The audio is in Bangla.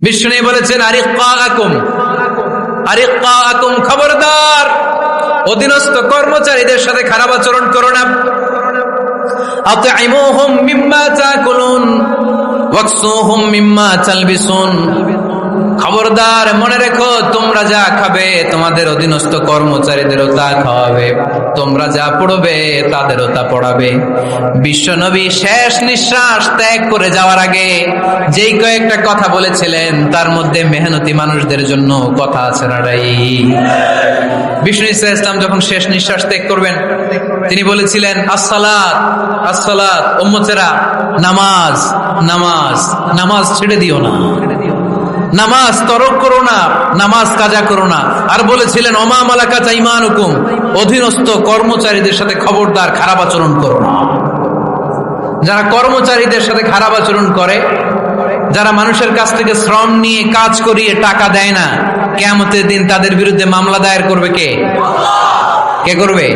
বিষ্ণু বলেছেন আরিক্কাকুম, খবরদার অধীনস্থ কর্মচারীদের সাথে খারাপ আচরণ করো না। আতঈমুহুম মিম্মা তাকুলুন ওয়াকসুহুম মিম্মা তালবিসুন, খবরদার মনে রেখো তোমরা যা খাবে তোমাদের অধীনস্থ কর্মচারীদেরও তা খাওয়াবে, তোমরা যা পড়বে তাদেরও তা পড়াবে। বিশ্বনবী শেষ নিঃশ্বাস ত্যাগ করে যাওয়ার আগে যেই কয়েকটা কথা বলেছিলেন তার মধ্যে মেহনতি মানুষদের জন্য কথা আছে না নাই? বিষ্ণু ইসলাম যখন শেষ নিঃশ্বাস ত্যাগ করবেন তিনি বলেছিলেন আসসালাত আসসালাত, উম্মতেরা নামাজ নামাজ নামাজ ছেড়ে দিও না, নামাজ তরক করো না, নামাজ কাজা করো না। আর বলেছিলেন ওমা মালাকাত আইমানুকুম, অধীনস্থ কর্মচারীদের সাথে খবরদার খারাপ আচরণ করো না। যারা কর্মচারীদের সাথে খারাপ আচরণ করে, যারা মানুষের কাছ থেকে শ্রম নিয়ে কাজ করিয়ে টাকা দেয় না, কিয়ামতের দিন তাদের বিরুদ্ধে মামলা দায়ের করবে কে? কে করবে?